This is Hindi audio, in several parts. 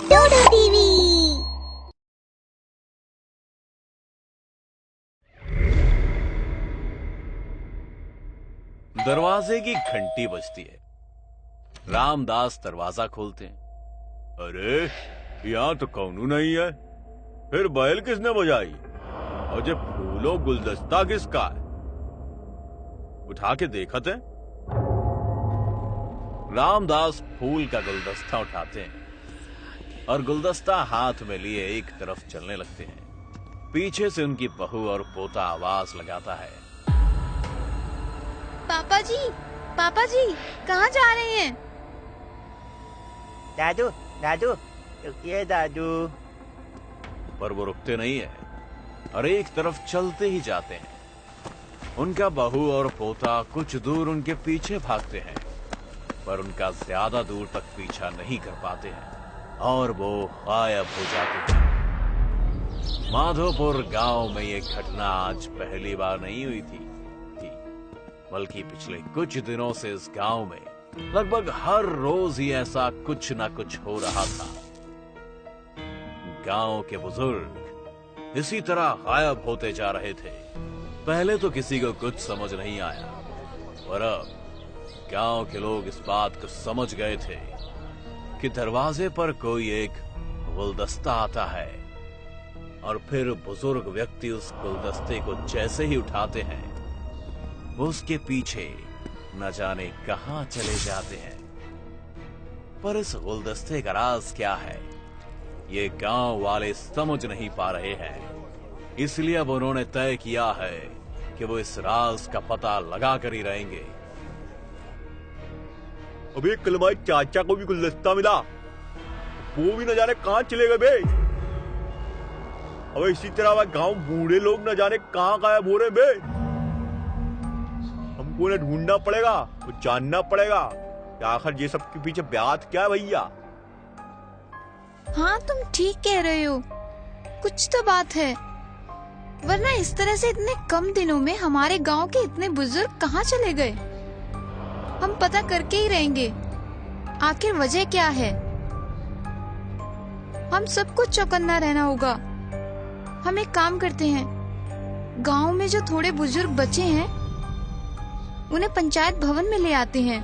डोडो टीवी। दरवाजे की घंटी बजती है। रामदास दरवाजा खोलते हैं। अरे यहाँ तो कौनू नहीं है। फिर बैल किसने बजाई? और ये फूलों गुलदस्ता किसका है? उठा के देखते हैं। रामदास फूल का गुलदस्ता उठाते हैं और गुलदस्ता हाथ में लिए एक तरफ चलने लगते हैं। पीछे से उनकी बहू और पोता आवाज लगाता है, पापा जी कहाँ जा रहे हैं? दादू दादू रुकिए दादू। पर वो रुकते नहीं है और एक तरफ चलते ही जाते हैं। उनका बहू और पोता कुछ दूर उनके पीछे भागते हैं, पर उनका ज्यादा दूर तक पीछा नहीं कर पाते हैं और वो गायब हो जाते हैं। माधोपुर गांव में ये घटना आज पहली बार नहीं हुई थी, बल्कि पिछले कुछ दिनों से इस गांव में लगभग हर रोज ही ऐसा कुछ ना कुछ हो रहा था। गांव के बुजुर्ग इसी तरह गायब होते जा रहे थे। पहले तो किसी को कुछ समझ नहीं आया, और अब गांव के लोग इस बात को समझ गए थे कि दरवाजे पर कोई एक गुलदस्ता आता है, और फिर बुजुर्ग व्यक्ति उस गुलदस्ते को जैसे ही उठाते हैं, वो उसके पीछे न जाने कहां चले जाते हैं। पर इस गुलदस्ते का राज क्या है, ये गांव वाले समझ नहीं पा रहे हैं। इसलिए अब उन्होंने तय किया है कि वो इस राज का पता लगा कर ही रहेंगे। अबे कल भाई चाचा को भी गुलदस्ता मिला, वो भी न जाने कहां चले गए बे। अबे इसी तरह गांव बूढ़े लोग न जाने कहां गायब हो रहे बे। हमको उन्हें ढूंढना पड़ेगा, वो जानना पड़ेगा कि आखिर ये सब के पीछे बात क्या है भैया। हाँ तुम ठीक कह रहे हो, कुछ तो बात है, वरना इस तरह से इतने कम दिनों में हमारे गांव के इतने बुजुर्ग कहाँ चले गए। हम पता करके ही रहेंगे आखिर वजह क्या है। हम सबको चौकन्ना रहना होगा। हम एक काम करते हैं, गांव में जो थोड़े बुजुर्ग बचे हैं उन्हें पंचायत भवन में ले आते हैं,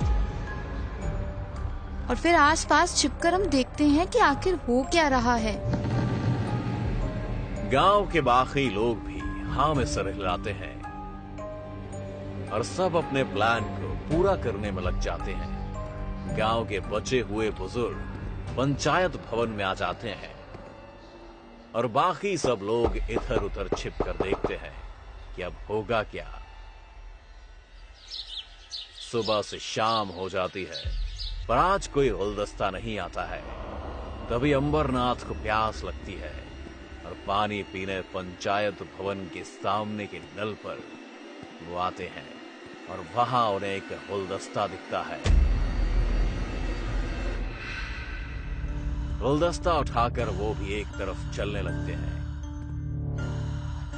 और फिर आसपास छिपकर हम देखते हैं कि आखिर हो क्या रहा है। गांव के बाकी लोग भी हाँ में सर हिलाते हैं और सब अपने प्लान को पूरा करने में लग जाते हैं। गांव के बचे हुए बुजुर्ग पंचायत भवन में आ जाते हैं और बाकी सब लोग इधर उधर छिप कर देखते हैं कि अब होगा क्या। सुबह से शाम हो जाती है, पर आज कोई गुलदस्ता नहीं आता है। तभी अंबरनाथ को प्यास लगती है और पानी पीने पंचायत भवन के सामने के नल पर वो आते हैं, और वहां उन्हें एक गुलदस्ता दिखता है। गुलदस्ता उठाकर वो भी एक तरफ चलने लगते हैं।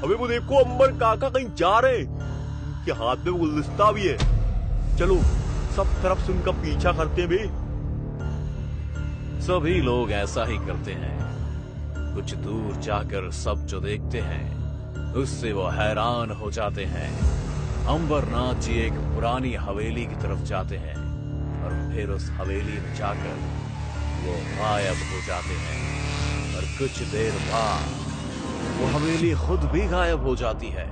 अबे वो देखो अंबर काका कहीं जा रहे, उनके हाथ में गुलदस्ता भी है। चलो सब तरफ से उनका पीछा करते हैं बे। सभी लोग ऐसा ही करते हैं। कुछ दूर जाकर सब जो देखते हैं उससे वो हैरान हो जाते हैं। अंबरनाथ जी एक पुरानी हवेली की तरफ जाते हैं और फिर उस हवेली में जाकर वो गायब हो जाते हैं, और कुछ देर बाद वो हवेली खुद भी गायब हो जाती है।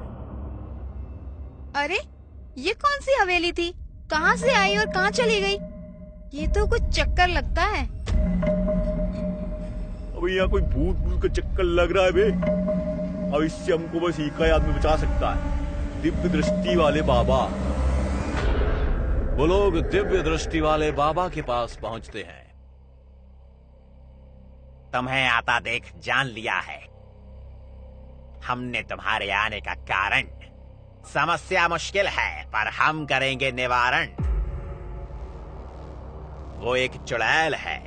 अरे ये कौन सी हवेली थी, कहाँ से आई और कहाँ चली गई? ये तो कुछ चक्कर लगता है। अब यहाँ कोई भूत भूत का चक्कर लग रहा है बे। अब इससे हमको बस एक ही आदमी बचा सकता है, दिव्य दृष्टि वाले बाबा। वो लोग दिव्य दृष्टि वाले बाबा के पास पहुंचते हैं। तुम्हें आता देख जान लिया है। हमने तुम्हारे आने का कारण। समस्या मुश्किल है पर हम करेंगे निवारण। वो एक चुड़ैल है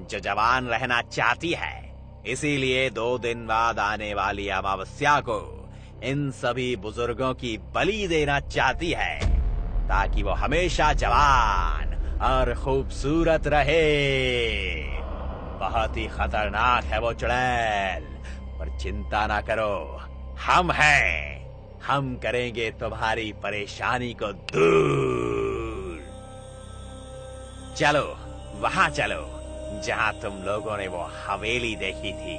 जो जवान रहना चाहती है, इसीलिए 2 दिन बाद आने वाली अमावस्या को इन सभी बुजुर्गों की बलि देना चाहती है, ताकि वो हमेशा जवान और खूबसूरत रहे। बहुत ही खतरनाक है वो चुड़ैल, पर चिंता ना करो, हम हैं। हम करेंगे तुम्हारी परेशानी को दूर। चलो वहां चलो जहां तुम लोगों ने वो हवेली देखी थी।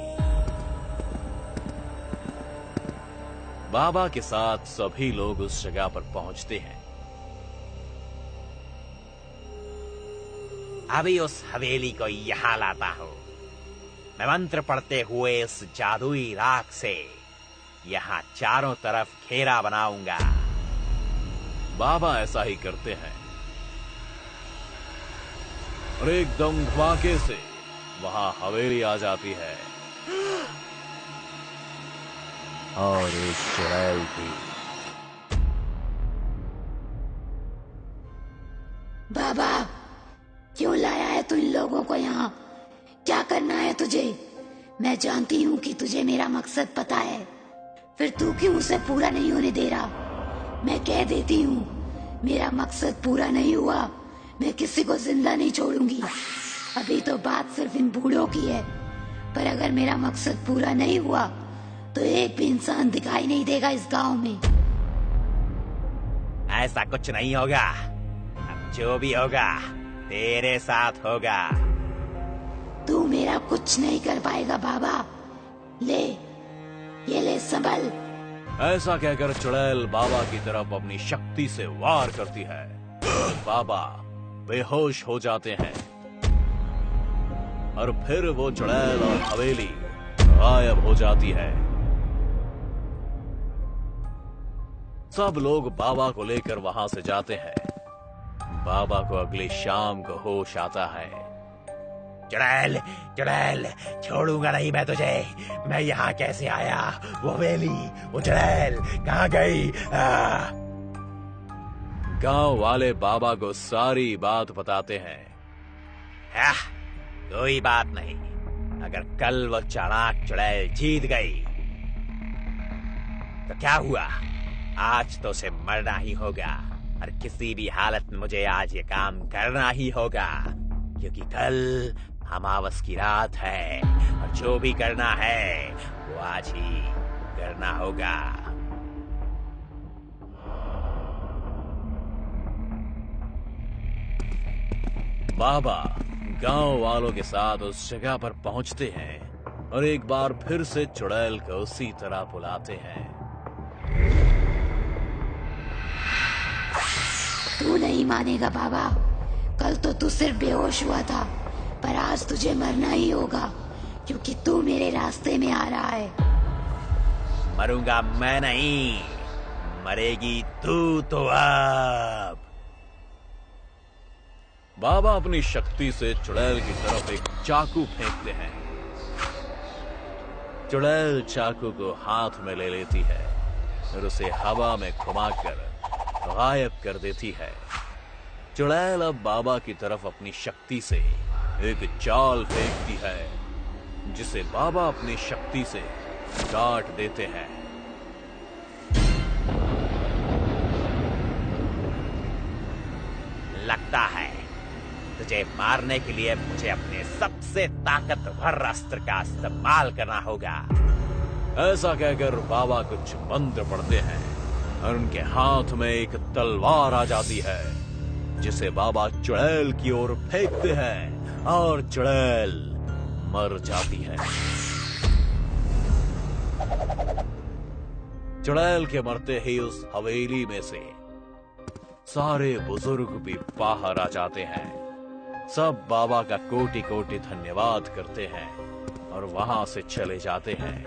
बाबा के साथ सभी लोग उस जगह पर पहुंचते हैं। अभी उस हवेली को यहां लाता हूं। मैं मंत्र पढ़ते हुए इस जादुई राख से यहां चारों तरफ घेरा बनाऊंगा। बाबा ऐसा ही करते हैं और एकदम धमाके से वहां हवेली आ जाती है और एक चुड़ैल भी। बाबा, क्यों लाया है तू इन लोगों को यहाँ? क्या करना है तुझे? मैं जानती हूँ कि तुझे मेरा मकसद पता है, फिर तू क्यों उसे पूरा नहीं होने दे रहा? मैं कह देती हूँ, मेरा मकसद पूरा नहीं हुआ, मैं किसी को जिंदा नहीं छोड़ूंगी। अभी तो बात सिर्फ इन बूढ़ों की है, पर अगर मेरा मकसद पूरा नहीं हुआ तो एक भी इंसान दिखाई नहीं देगा इस गांव में। ऐसा कुछ नहीं होगा। अब जो भी होगा तेरे साथ होगा। तू मेरा कुछ नहीं कर पाएगा बाबा। ले, ये ले संभल। ऐसा कहकर चुड़ैल बाबा की तरफ अपनी शक्ति से वार करती है। बाबा बेहोश हो जाते हैं और फिर वो चुड़ैल और हवेली गायब हो जाती है। सब लोग बाबा को लेकर वहां से जाते हैं। बाबा को अगली शाम को होश आता है। चुड़ैल, चुड़ैल, छोड़ूंगा नहीं मैं तुझे। मैं यहाँ कैसे आया? वो हवेली, वो चुड़ैल कहाँ गई? गांव वाले बाबा को सारी बात बताते हैं। कोई बात नहीं। अगर कल वो चालाक चुड़ैल जीत गई तो क्या हुआ? आज तो उसे मरना ही होगा और किसी भी हालत में मुझे आज ये काम करना ही होगा, क्योंकि कल अमावस की रात है और जो भी करना है वो आज ही करना होगा। बाबा गांव वालों के साथ उस जगह पर पहुंचते हैं और एक बार फिर से चुड़ैल को उसी तरह बुलाते हैं। तू नहीं मानेगा बाबा, कल तो तू सिर्फ बेहोश हुआ था, पर आज तुझे मरना ही होगा, क्योंकि तू मेरे रास्ते में आ रहा है। मरूंगा मैं नहीं, मरेगी तू तो अब। बाबा अपनी शक्ति से चुड़ैल की तरफ एक चाकू फेंकते हैं। चुड़ैल चाकू को हाथ में ले लेती है और उसे हवा में घुमाकर गायब कर देती है। चुड़ैल अब बाबा की तरफ अपनी शक्ति से एक चाल फेंकती है, जिसे बाबा अपनी शक्ति से काट देते हैं। लगता है तुझे मारने के लिए मुझे अपने सबसे ताकतवर अस्त्र का इस्तेमाल करना होगा। ऐसा कहकर बाबा कुछ मंत्र पढ़ते हैं और उनके हाथ में एक तलवार आ जाती है, जिसे बाबा चुड़ैल की ओर फेंकते हैं और चुड़ैल मर जाती है। चुड़ैल के मरते ही उस हवेली में से सारे बुजुर्ग भी बाहर आ जाते हैं। सब बाबा का कोटि कोटि धन्यवाद करते हैं और वहां से चले जाते हैं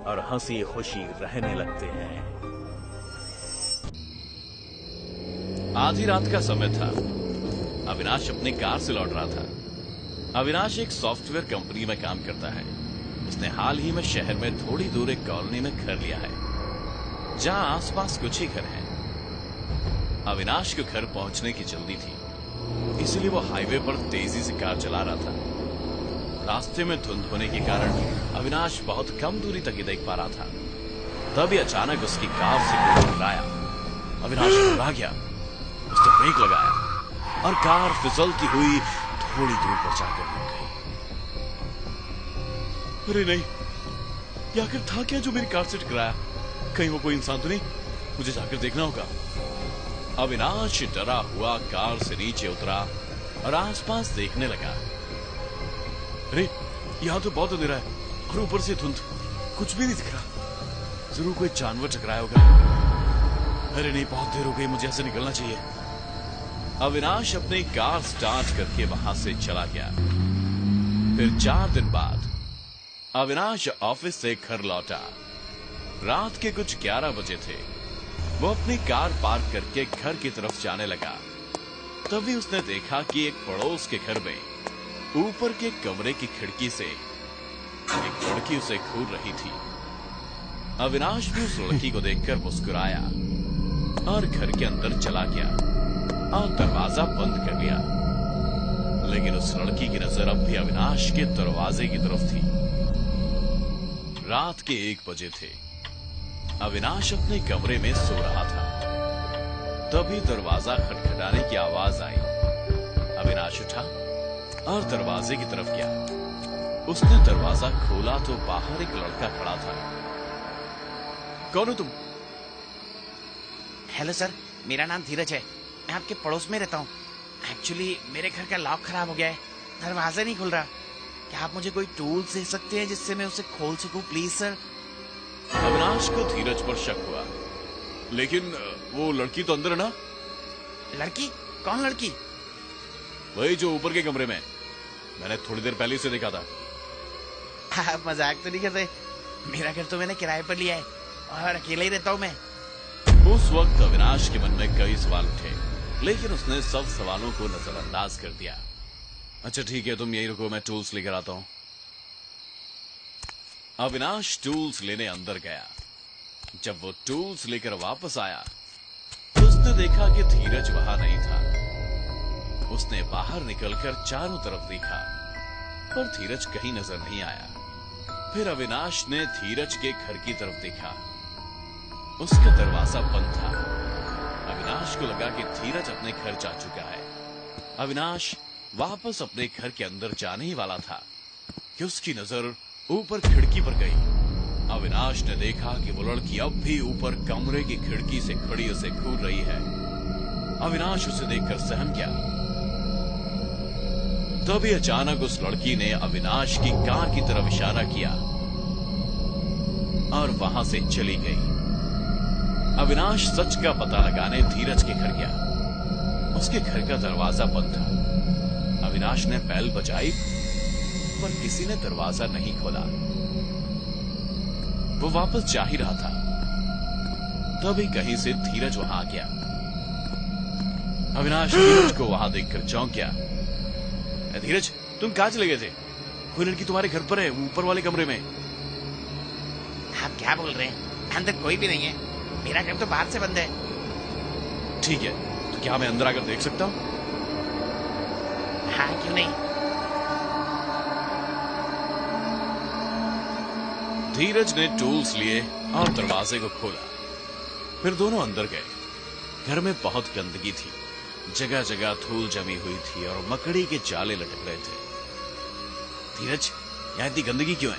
और हंसी खुशी रहने लगते हैं। आधी रात का समय था। अविनाश अपनी कार से लौट रहा था। अविनाश एक सॉफ्टवेयर कंपनी में काम करता है। उसने हाल ही में शहर में थोड़ी दूर एक कॉलोनी में घर लिया है, जहां आसपास कुछ ही घर हैं। अविनाश को घर पहुंचने की जल्दी थी, इसलिए वो हाईवे पर तेजी से कार चला रहा था। रास्ते में धुंध होने के कारण अविनाश बहुत कम दूरी तक ही देख पा रहा था। तभी अचानक उसकी कार से कोई टकराया। अविनाश घबरा गया। उसने तो ब्रेक लगाया और कार फिसलती हुई थोड़ी दूर पर जाकर रुक गई। अरे नहीं, ये आखिर था क्या जो मेरी कार से टकराया? कहीं वो कोई इंसान तो नहीं? मुझे जाकर देखना होगा। अविनाश डरा हुआ कार से नीचे उतरा और आसपास देखने लगा। अरे यहां तो बहुत अंधेरा है और ऊपर से धुंध, कुछ भी नहीं दिख रहा। जरूर कोई जानवर टकराया होगा। अरे नहीं, बहुत देर हो गई, मुझे ऐसे निकलना चाहिए। अविनाश अपनी कार स्टार्ट करके वहां से चला गया। फिर 4 दिन बाद अविनाश ऑफिस से घर लौटा। रात के कुछ 11 बजे थे। वो अपनी कार पार्क करके घर की तरफ जाने लगा। तभी उसने देखा कि एक पड़ोस के घर में ऊपर के कमरे की खिड़की से एक लड़की उसे घूर रही थी। अविनाश भी उस लड़की को देखकर मुस्कुराया और घर के अंदर चला गया और दरवाजा बंद कर लिया। लेकिन उस लड़की की नजर अब भी अविनाश के दरवाजे की तरफ थी। रात के 1 बजे थे। अविनाश अपने कमरे में सो रहा था। तभी दरवाजा खटखटाने की आवाज आई। अविनाश उठा और दरवाजे की तरफ गया। उसने दरवाजा खोला तो बाहर एक लड़का खड़ा था। कौन हो तुम? हेलो सर, मेरा नाम धीरज है। मैं आपके पड़ोस में रहता हूँ। एक्चुअली मेरे घर का लॉक खराब हो गया है, दरवाजा नहीं खुल रहा। क्या आप मुझे कोई टूल्स दे सकते हैं जिससे मैं उसे खोल सकूं, प्लीज सर? अविनाश को धीरज पर शक हुआ। लेकिन वो लड़की तो अंदर है ना? लड़की? कौन लड़की? वही जो ऊपर के कमरे में। मैंने थोड़ी देर पहले उसे देखा था। आप मजाक तो नहीं कर रहे? मेरा घर तो मैंने किराए पर लिया है और अकेला ही रहता हूँ मैं। उस वक्त अविनाश के मन में कई सवाल उठे, लेकिन उसने सब सवालों को नजरअंदाज कर दिया। अच्छा ठीक है, तुम यही रुको, मैं टूल्स लेकर आता हूं। अविनाश टूल्स लेने अंदर गया। जब वो टूल्स लेकर वापस आया तो उसने देखा कि धीरज वहां नहीं था। उसने बाहर निकलकर चारों तरफ देखा पर धीरज कहीं नजर नहीं आया। फिर अविनाश ने धीरज के घर की तरफ देखा। उसका दरवाजा बंद था। अविनाश को लगा कि धीरज अपने घर जा चुका है। अविनाश वापस अपने घर के अंदर जाने ही वाला था कि उसकी नजर ऊपर खिड़की पर गई। अविनाश ने देखा कि वो लड़की अब भी ऊपर कमरे की खिड़की से खड़ी उसे घूर रही है। अविनाश उसे देखकर सहम गया। तभी अचानक उस लड़की ने अविनाश की कार की तरफ इशारा किया और वहां से चली गई। अविनाश सच का पता लगाने धीरज के घर गया। उसके घर का दरवाजा बंद था। अविनाश ने बेल बजाई पर किसी ने दरवाजा नहीं खोला। वो वापस जा ही रहा था, तभी कहीं से धीरज वहां आ गया। अविनाश धीरज को वहां देखकर चौंक गया। धीरज, तुम कहां चले गए थे? कोई लड़की तुम्हारे घर पर है, ऊपर वाले कमरे में। आप क्या बोल रहे हैं? अंदर कोई भी नहीं है। मेरा घर तो बाहर से बंद है। ठीक है, तो क्या मैं अंदर आकर देख सकता हूं? हाँ, क्यों नहीं। धीरज ने टूल्स लिए और दरवाजे को खोला। फिर दोनों अंदर गए। घर में बहुत गंदगी थी। जगह जगह धूल जमी हुई थी और मकड़ी के जाले लटक रहे थे। धीरज, यहां इतनी गंदगी क्यों है?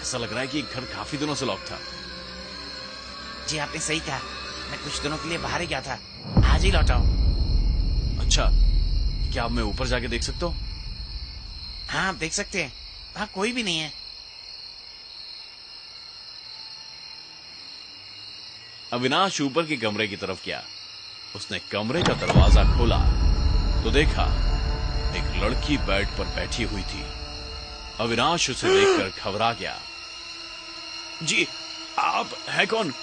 ऐसा लग रहा है कि घर काफी दिनों से लॉक था। जी आपने सही कहा, मैं कुछ दिनों के लिए बाहर ही गया था, आज ही लौटा हूँ। अच्छा, क्या अब मैं ऊपर जाके देख सकता हूँ? हाँ, आप देख सकते हैं, वहां कोई भी नहीं है। अविनाश ऊपर के कमरे की तरफ गया। उसने कमरे का दरवाजा खोला तो देखा एक लड़की बेड पर बैठी हुई थी। अविनाश उसे देखकर घबरा गया। जी, आप हैं कौन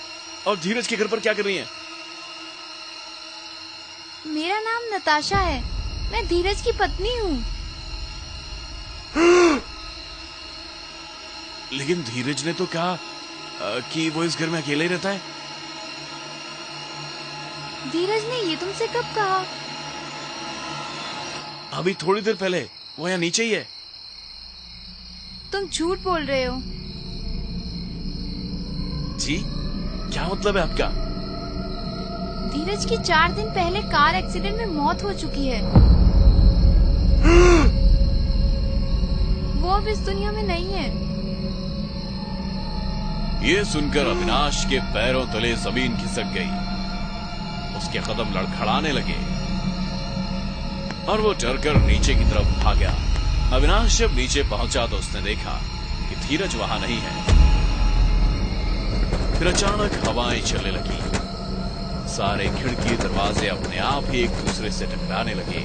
और धीरज के घर पर क्या कर रही हैं? मेरा नाम नताशा है, मैं धीरज की पत्नी हूँ। लेकिन धीरज ने तो कहा कि वो इस घर में अकेले ही रहता है। धीरज ने ये तुमसे कब कहा? अभी थोड़ी देर पहले। वो यहाँ नीचे ही है। तुम झूठ बोल रहे हो। जी, क्या मतलब है आपका? धीरज की 4 दिन पहले कार एक्सीडेंट में मौत हो चुकी है। वो अब इस दुनिया में नहीं है। ये सुनकर अविनाश के पैरों तले जमीन खिसक गई। उसके कदम लड़खड़ाने लगे और वो डरकर नीचे की तरफ भागा। अविनाश जब नीचे पहुंचा तो उसने देखा कि धीरज वहां नहीं है। फिर अचानक हवाएं चलने लगी। सारे खिड़की दरवाजे अपने आप ही एक दूसरे से टकराने लगे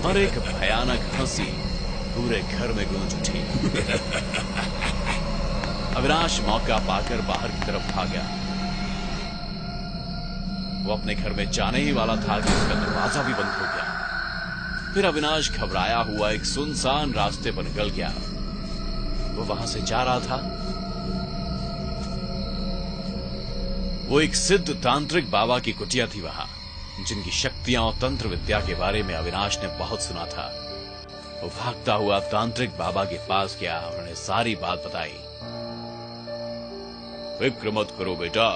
और एक भयानक हंसी पूरे घर में गूंज उठी। अविनाश मौका पाकर बाहर की तरफ भागा। वो अपने घर में जाने ही वाला था कि उसका दरवाजा भी बंद हो गया। फिर अविनाश घबराया हुआ एक सुनसान रास्ते पर निकल गया। वो वहां से जा रहा था। वो एक सिद्ध तांत्रिक बाबा की कुटिया थी वहां, जिनकी शक्तियां और तंत्र विद्या के बारे में अविनाश ने बहुत सुना था। वो भागता हुआ तांत्रिक बाबा के पास गया और उन्हें सारी बात बताई। फिक्र मत करो बेटा,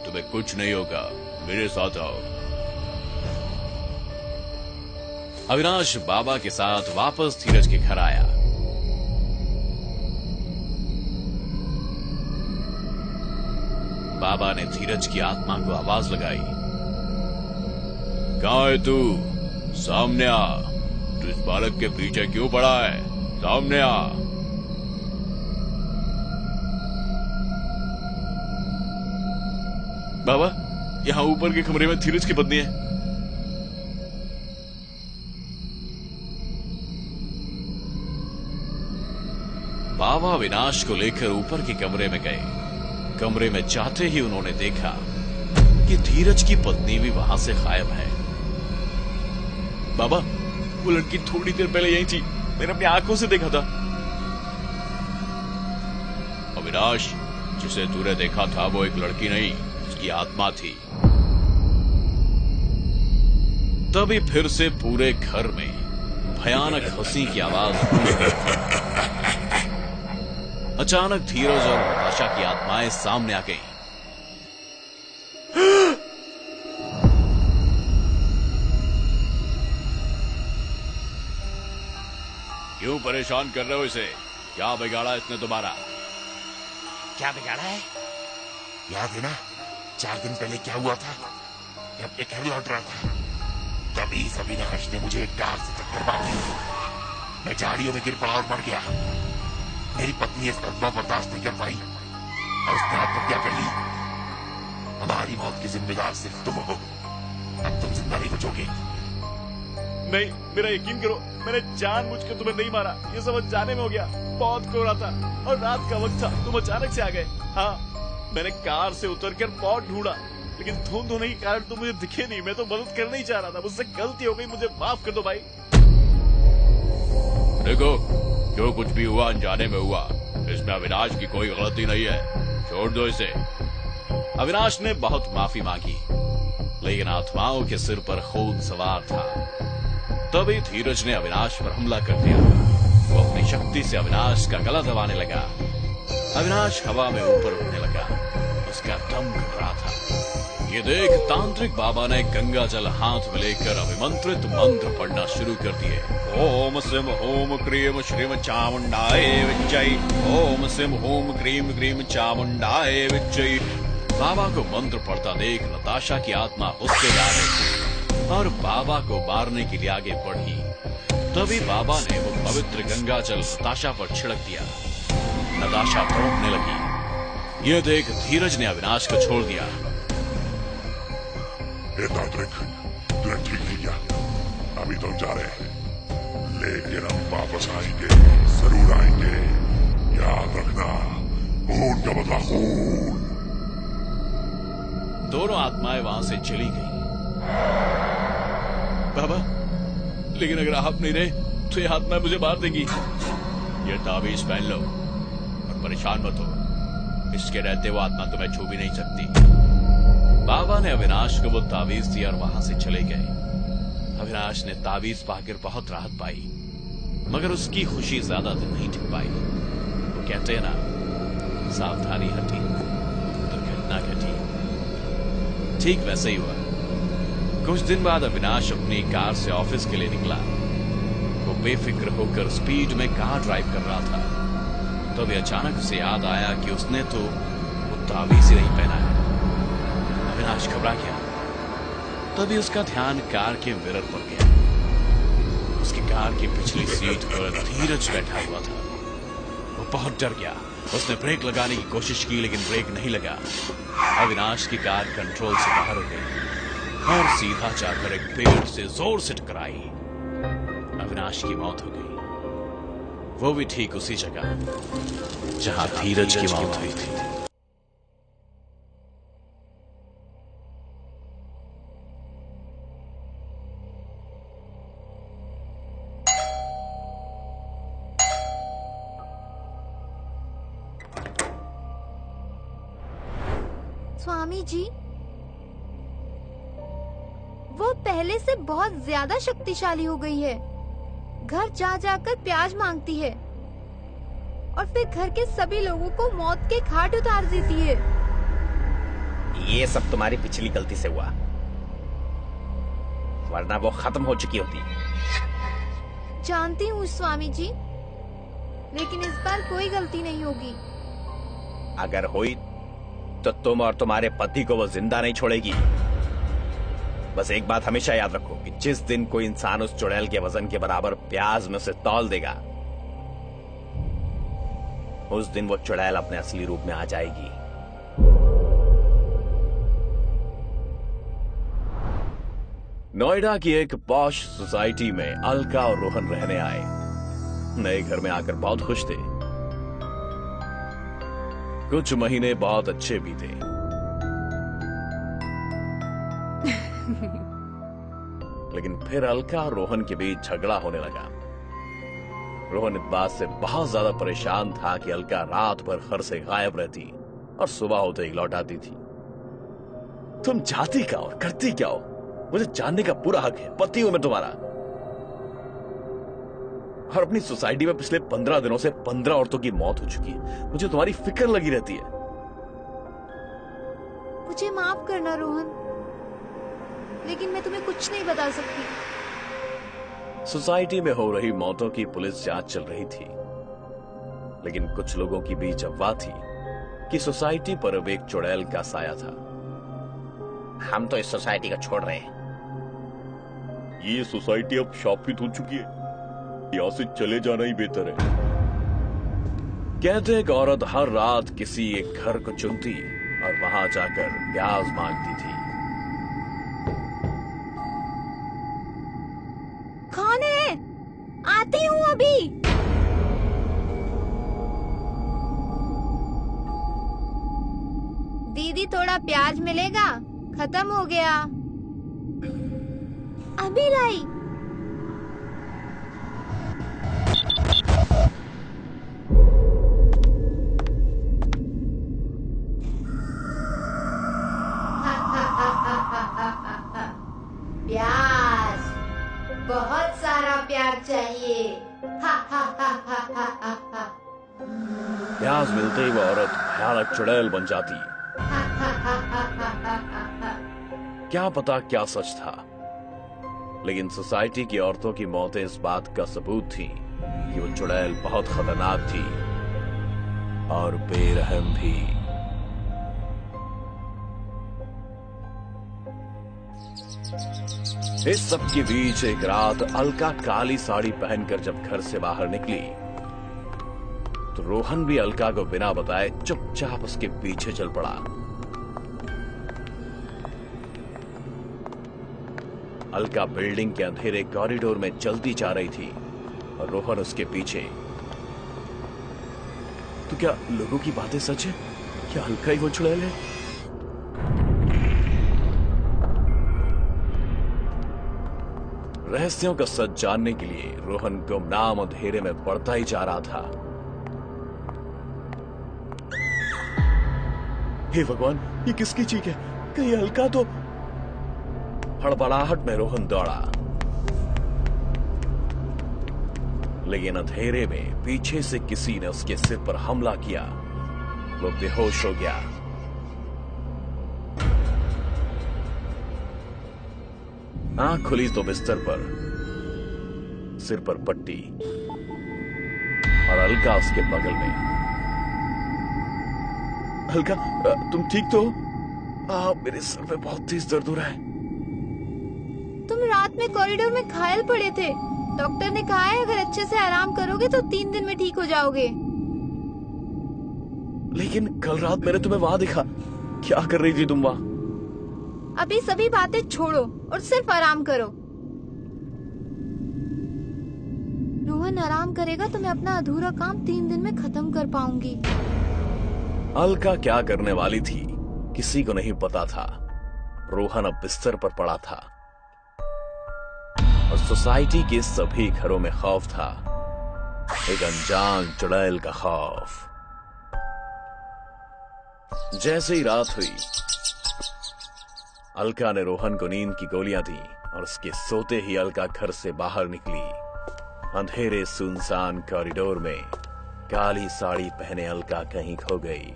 तुम्हें कुछ नहीं होगा, मेरे साथ आओ। अविनाश बाबा के साथ वापस धीरज के घर आया। बाबा ने धीरज की आत्मा को आवाज लगाई, कहां है तू? सामने आ। तू इस बालक के पीछे क्यों पड़ा है? सामने आ। बाबा, यहां ऊपर के कमरे में धीरज की पत्नी है। बाबा अविनाश को लेकर ऊपर के कमरे में गए। कमरे में जाते ही उन्होंने देखा कि धीरज की पत्नी भी वहां से गायब है। बाबा, वो लड़की थोड़ी देर पहले यहीं थी, मैंने अपनी आंखों से देखा था। अविनाश, जिसे तूने देखा था वो एक लड़की नहीं, उसकी आत्मा थी। तभी फिर से पूरे घर में भयानक हंसी की आवाज गूंजी। अचानक धीरज और नताशा की आत्माएं सामने आ गईं। क्यों परेशान कर रहे हो इसे? क्या बिगाड़ा इसने तुम्हारा? क्या बिगाड़ा है? याद है ना 4 दिन पहले क्या हुआ था? मैं अपने घर लौट रहा था, तभी अविनाश ने मुझे एक कार से टक्कर मार दी। मैं झाड़ियों में गिर पड़ा और मर गया। मेरी पत्नी इस सदमा बर्दाश्त नहीं कर पाई और उसने आत्महत्या कर ली। हमारी मौत की जिम्मेदार सिर्फ तुम हो। अब तुम जिंदा नहीं बचोगे। नहीं, मेरा यकीन करो, मैंने जानबूझकर तुम्हें नहीं मारा। ये समझ जाने में हो गया। बहुत कोहरा था और रात का वक्त था, तुम अचानक से आ गए। हाँ, मैंने कार से उतरकर बहुत ढूंढा, लेकिन धुंध होने के कारण तुम मुझे दिखे नहीं। मैं तो मदद करना ही चाह रहा था, मुझसे गलती हो गई, मुझे माफ कर दो भाई। देखो, जो कुछ भी हुआ अनजाने में हुआ, इसमें अविनाश की कोई गलती नहीं है, छोड़ दो इसे। अविनाश ने बहुत माफी मांगी, लेकिन आत्माओं के सिर पर खून सवार था। तभी धीरज ने अविनाश पर हमला कर दिया। वो अपनी शक्ति से अविनाश का गला दबाने लगा। अविनाश हवा में ऊपर उड़ने लगा, उसका दम घुट रहा था। ये देख तांत्रिक बाबा ने गंगा जल हाथ में लेकर अभिमंत्रित मंत्र पढ़ना शुरू कर दिए। ओम सिम ओम क्रीम श्रीम चामुंडाय विच्चै। ओम सिम ओम क्रीम क्रीम चामुंडाय विच्चै। बाबा को मंत्र पढ़ता देख नताशा की आत्मा उससे आ गई और बाबा को मारने के लिए आगे बढ़ी। तभी बाबा ने वो पवित्र गंगा जल नताशा पर छिड़क दिया। नताशा तड़पने लगी। ये देख धीरज ने अविनाश को छोड़ दिया। तांत्रिक, तूने ठीक नहीं किया। अभी तो हम जा रहे हैं, लेकिन हम वापस आएंगे, जरूर आएंगे। याद रखना, खून का बदला खून। दोनों आत्माएं वहां से चली गई। बाबा, लेकिन अगर आप नहीं रहे तो ये आत्मा मुझे मार देगी। ये ताबीज पहन लो और परेशान मत हो। इसके रहते वो आत्मा तुम्हें छू भी नहीं सकती। बाबा ने अविनाश को वो ताबीज दिया और वहां से चले गए। अविनाश ने ताबीज पाकर बहुत राहत पाई, मगर उसकी खुशी ज्यादा दिन नहीं टिक पाई। वो कहते हैं ना, सावधानी हटी दुर्घटना घटी। ठीक वैसे ही हुआ। कुछ दिन बाद अविनाश अपनी कार से ऑफिस के लिए निकला। वो बेफिक्र होकर स्पीड में कार ड्राइव कर रहा था। तभी अचानक उसे याद आया कि उसने तो वो तावीज ही नहीं पहना है। अविनाश घबरा गया। तभी उसका ध्यान कार के मिरर पर गया। उसकी कार की पिछली सीट पर धीरज बैठा हुआ था। वो बहुत डर गया। उसने ब्रेक लगाने की कोशिश की लेकिन ब्रेक नहीं लगा। अविनाश की कार कंट्रोल से बाहर हो गई और सीधा जाकर एक पेड़ से जोर से टकराई। अविनाश की मौत हो गई, वो भी ठीक उसी जगह जहां धीरज की मौत हुई थी। स्वामी जी, वो पहले से बहुत ज्यादा शक्तिशाली हो गई है। घर जा जाकर प्याज मांगती है और फिर घर के सभी लोगों को मौत के घाट उतार देती है। ये सब तुम्हारी पिछली गलती से हुआ, वरना वो खत्म हो चुकी होती। जानती हूँ स्वामी जी, लेकिन इस बार कोई गलती नहीं होगी। अगर हुई तो तुम और तुम्हारे पति को वो जिंदा नहीं छोड़ेगी। बस एक बात हमेशा याद रखो कि जिस दिन कोई इंसान उस चुड़ैल के वजन के बराबर प्याज में से तौल देगा, उस दिन वो चुड़ैल अपने असली रूप में आ जाएगी। नोएडा की एक पॉश सोसाइटी में अलका और रोहन रहने आए। नए घर में आकर बहुत खुश थे। कुछ महीने बहुत अच्छे बीते। लेकिन फिर अलका और रोहन के बीच झगड़ा होने लगा। रोहन इस बात से बहुत ज्यादा परेशान था कि अलका रात भर घर से गायब रहती और सुबह होते ही लौट आती थी। तुम जाती क्या हो, करती क्या हो, मुझे जानने का पूरा हक है। पति हूं मैं तुम्हारा। और अपनी सोसाइटी में पिछले 15 दिनों से 15 औरतों की मौत हो चुकी है। मुझे तुम्हारी फिक्र लगी रहती है। मुझे माफ करना रोहन, लेकिन मैं तुम्हें कुछ नहीं बता सकती। सोसाइटी में हो रही मौतों की पुलिस जांच चल रही थी, लेकिन कुछ लोगों की बीच अफवाह थी कि सोसाइटी पर अब एक चुड़ैल का साया था। हम तो इस सोसाइटी को छोड़ रहे हैं। ये सोसाइटी अब शापित हो चुकी है, यहां से चले जाना ही बेहतर है। कहते एक औरत हर रात किसी एक घर को चुनती और वहां जाकर प्याज मांगती थी। कौन है? आती हूँ अभी। दीदी थोड़ा प्याज मिलेगा? खत्म हो गया। अभी लाई। प्याज, बहुत सारा प्याज चाहिए। प्याज मिलते ही वो औरत भयानक चुड़ैल बन जाती। क्या पता क्या सच था, लेकिन सोसाइटी की औरतों की मौतें इस बात का सबूत थी कि वो चुड़ैल बहुत खतरनाक थी और बेरहम भी। इस सब के बीच एक रात अलका काली साड़ी पहनकर जब घर से बाहर निकली तो रोहन भी अलका को बिना बताए चुपचाप उसके पीछे चल पड़ा। अलका बिल्डिंग के अंधेरे कॉरिडोर में चलती जा रही थी और रोहन उसके पीछे। तो क्या लोगों की बातें सच है? क्या अलका ही वो चुड़ैल है? रहस्यों का सच जानने के लिए रोहन गुमनाम अंधेरे में बढ़ता ही जा रहा था। हे भगवान, ये किसकी चीख है? कहीं अलका तो। हड़बड़ाहट में रोहन दौड़ा, लेकिन अंधेरे में पीछे से किसी ने उसके सिर पर हमला किया। वो बेहोश हो गया। आंख खुली तो बिस्तर पर, सिर पर पट्टी और अलका उसके बगल में। अलका, तुम ठीक तो? मेरे सर में बहुत तेज दर्द हो रहा है। तुम रात में कॉरिडोर में घायल पड़े थे। डॉक्टर ने कहा है अगर अच्छे से आराम करोगे तो 3 दिन में ठीक हो जाओगे। लेकिन कल रात मैंने तुम्हें वहां देखा। क्या कर रही थी तुम वहां? अभी सभी बातें छोड़ो और सिर्फ आराम करो। रोहन आराम करेगा तो मैं अपना अधूरा काम 3 दिन में खत्म कर पाऊंगी। अलका क्या करने वाली थी किसी को नहीं पता था। रोहन अब बिस्तर पर पड़ा था और सोसाइटी के सभी घरों में खौफ था, एक अनजान चुड़ैल का खौफ। जैसे ही रात हुई, अलका ने रोहन को नींद की गोलियां दी और उसके सोते ही अलका घर से बाहर निकली। अंधेरे सुनसान कॉरिडोर में काली साड़ी पहने अलका कहीं खो गई।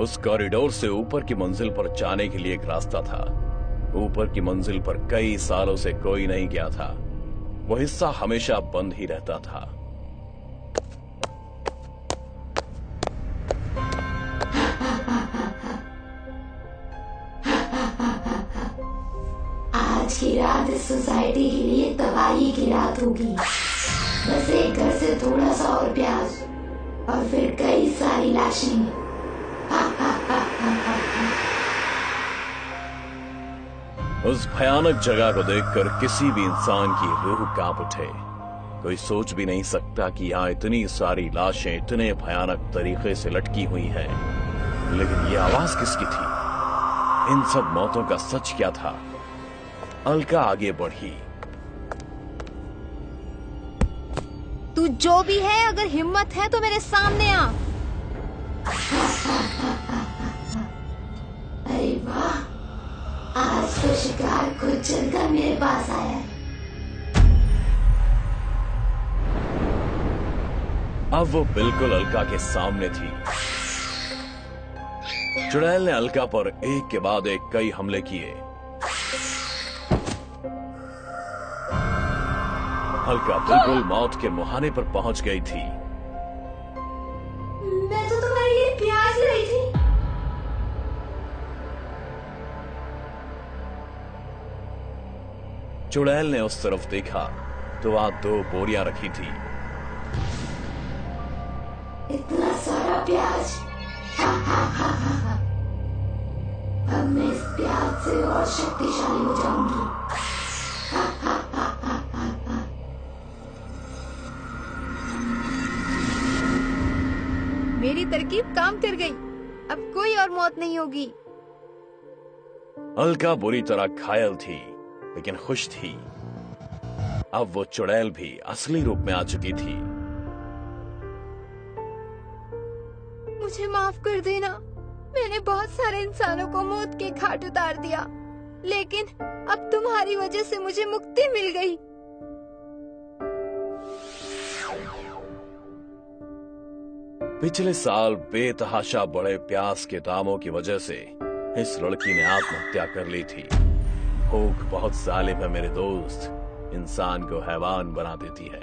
उस कॉरिडोर से ऊपर की मंजिल पर जाने के लिए एक रास्ता था। ऊपर की मंजिल पर कई सालों से कोई नहीं गया था। वो हिस्सा हमेशा बंद ही रहता था। आज की रात इस सोसाइटी के लिए तबाही की रात होगी। बस एक घर से थोड़ा सा और प्याज और फिर कई सारी लाशें। उस भयानक जगह को देखकर किसी भी इंसान की रूह कांप उठे। कोई सोच भी नहीं सकता कि यहाँ इतनी सारी लाशें इतने भयानक तरीके से लटकी हुई हैं। लेकिन ये आवाज किसकी थी? इन सब मौतों का सच क्या था? अलका आगे बढ़ी। तू जो भी है, अगर हिम्मत है तो मेरे सामने आ। अरे वाह, आज तो शिकार खुद चलकर मेरे पास आया है। अब वो बिल्कुल अलका के सामने थी। चुड़ैल ने अलका पर एक के बाद एक कई हमले किए। अलका बिल्कुल मौत के मुहाने पर पहुंच गई थी। मैं तो तुम्हारे लिए प्याज लाई थी। चुड़ैल ने उस तरफ देखा तो वहां 2 बोरियां रखी थी। इतना सारा प्याज। अब मैं इस प्याज से और शक्तिशाली हो जाऊंगी। मेरी तरकीब काम कर गई। अब कोई और मौत नहीं होगी। अलका बुरी तरह घायल थी लेकिन खुश थी। अब वो चुड़ैल भी असली रूप में आ चुकी थी। मुझे माफ कर देना। मैंने बहुत सारे इंसानों को मौत के घाट उतार दिया, लेकिन अब तुम्हारी वजह से मुझे मुक्ति मिल गई। पिछले साल बेतहाशा बढ़े प्याज के दामों की वजह से इस लड़की ने आत्महत्या कर ली थी। भूख बहुत जालिम है मेरे दोस्त, इंसान को हैवान बना देती है।